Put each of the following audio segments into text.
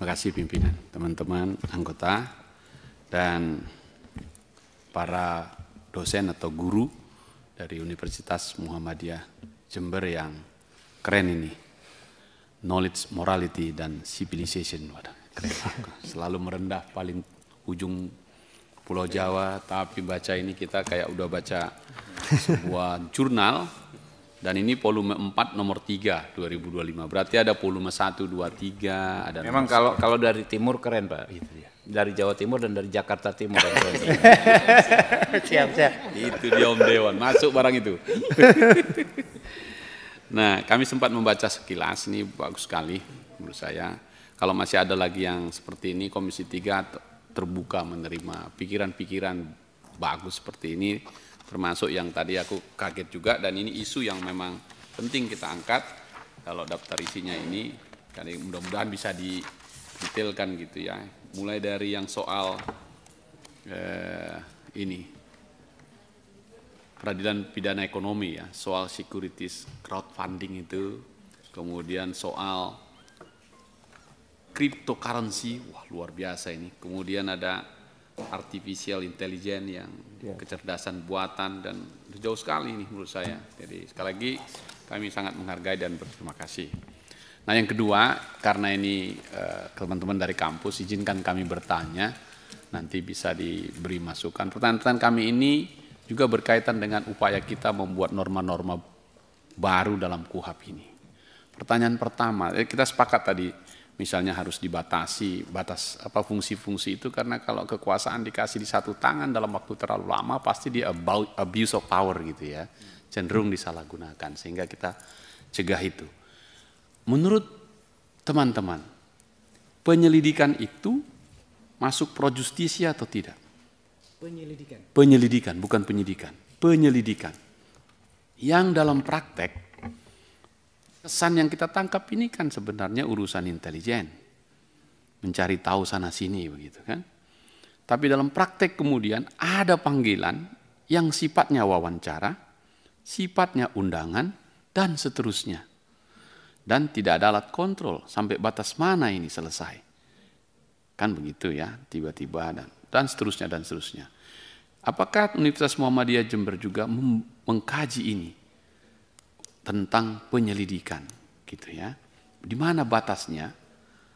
Terima kasih pimpinan, teman-teman anggota, dan para dosen atau guru dari Universitas Muhammadiyah Jember yang keren ini. Knowledge, morality, dan civilization. Keren. Selalu merendah paling ujung Pulau Jawa, tapi baca ini kita kayak udah baca sebuah jurnal. Dan ini volume 4 nomor 3 2025. Berarti ada volume 1, 2, 3. Ada memang kalau dari timur keren Pak. Itu dia. Dari Jawa Timur dan dari Jakarta Timur. Siap. Itu dia Om Dewan, masuk barang itu. Nah, kami sempat membaca sekilas, ini bagus sekali menurut saya. Kalau masih ada lagi yang seperti ini, Komisi 3 terbuka menerima pikiran-pikiran bagus seperti ini. Termasuk yang tadi aku kaget juga, dan ini isu yang memang penting kita angkat. Kalau daftar isinya ini, karena mudah-mudahan bisa didetailkan gitu ya. Mulai dari yang soal ini peradilan pidana ekonomi ya, soal securities crowdfunding itu, kemudian soal cryptocurrency, wah luar biasa ini. Kemudian ada artificial intelligence yang kecerdasan buatan, dan jauh sekali ini menurut saya. Jadi sekali lagi kami sangat menghargai dan berterima kasih. Nah yang kedua, karena ini teman-teman dari kampus, izinkan kami bertanya, nanti bisa diberi masukan. Pertanyaan kami ini juga berkaitan dengan upaya kita membuat norma-norma baru dalam KUHP ini. Pertanyaan pertama, kita sepakat tadi, misalnya harus dibatasi fungsi-fungsi itu, karena kalau kekuasaan dikasih di satu tangan dalam waktu terlalu lama pasti dia abuse of power gitu ya, cenderung disalahgunakan, sehingga kita cegah itu. Menurut teman-teman, penyelidikan itu masuk pro justisia atau tidak? Penyelidikan, bukan penyidikan. Penyelidikan. Yang dalam praktek kesan yang kita tangkap ini kan sebenarnya urusan intelijen, mencari tahu sana sini begitu kan. Tapi dalam praktek kemudian ada panggilan yang sifatnya wawancara, sifatnya undangan, dan seterusnya. Dan tidak ada alat kontrol sampai batas mana ini selesai. Kan begitu ya, tiba-tiba dan seterusnya dan seterusnya. Apakah Universitas Muhammadiyah Jember juga mengkaji ini? Tentang penyelidikan gitu ya, di mana batasnya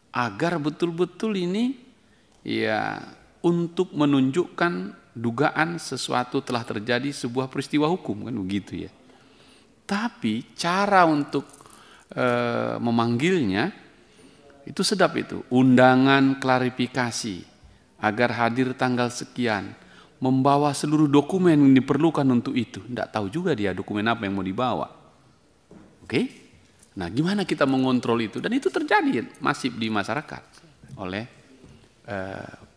agar betul-betul ini ya untuk menunjukkan dugaan sesuatu telah terjadi sebuah peristiwa hukum kan begitu ya. Tapi cara untuk memanggilnya itu sedap itu, undangan klarifikasi agar hadir tanggal sekian, membawa seluruh dokumen yang diperlukan untuk itu. Tidak tahu juga dia dokumen apa yang mau dibawa. Oke, nah gimana kita mengontrol itu? Dan itu terjadi masif di masyarakat oleh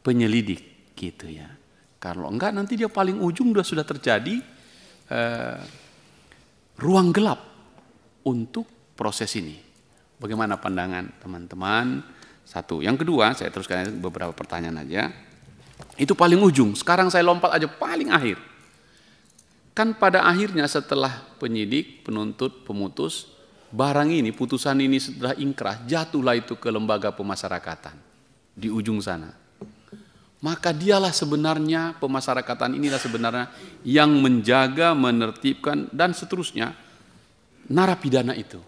penyelidik gitu ya. Kalau enggak nanti dia paling ujung sudah terjadi ruang gelap untuk proses ini. Bagaimana pandangan teman-teman? Satu, yang kedua saya teruskan beberapa pertanyaan aja. Itu paling ujung. Sekarang saya lompat aja paling akhir. Kan pada akhirnya setelah penyidik, penuntut, pemutus, barang ini, putusan ini setelah ingkrah, jatuhlah itu ke lembaga pemasyarakatan di ujung sana. Maka dialah sebenarnya, pemasyarakatan inilah sebenarnya yang menjaga, menertibkan, dan seterusnya narapidana itu.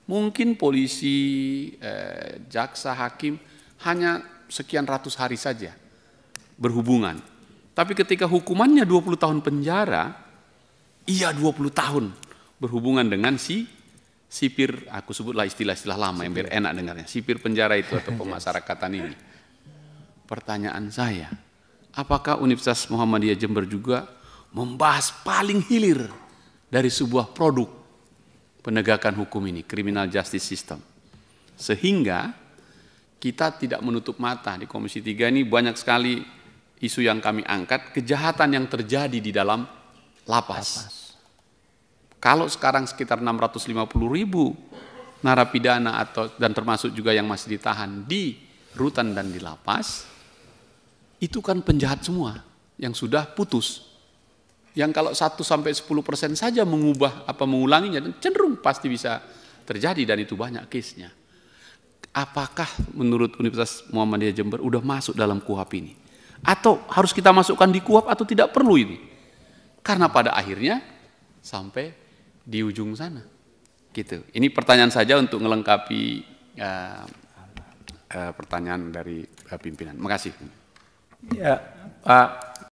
Mungkin polisi, jaksa, hakim hanya sekian ratus hari saja berhubungan. Tapi ketika hukumannya 20 tahun penjara, iya 20 tahun berhubungan dengan si sipir, aku sebutlah istilah-istilah lama yang biar enak dengarnya, sipir penjara itu atau pemasyarakatan ini. Pertanyaan saya, apakah Universitas Muhammadiyah Jember juga membahas paling hilir dari sebuah produk penegakan hukum ini, criminal justice system, sehingga kita tidak menutup mata. Di Komisi 3 ini banyak sekali isu yang kami angkat, kejahatan yang terjadi di dalam lapas. Kalau sekarang sekitar 650.000 narapidana dan termasuk juga yang masih ditahan di rutan dan di lapas, itu kan penjahat semua yang sudah putus. Yang kalau 1-10% saja mengulanginya, dan cenderung pasti bisa terjadi, dan itu banyak case-nya. apakah menurut Universitas Muhammadiyah Jember udah masuk dalam KUHP ini? Atau harus kita masukkan di KUHP atau tidak perlu ini? Karena pada akhirnya sampai di ujung sana. Gitu. Ini pertanyaan saja untuk melengkapi pertanyaan dari pimpinan. Terima kasih. Ya, Pak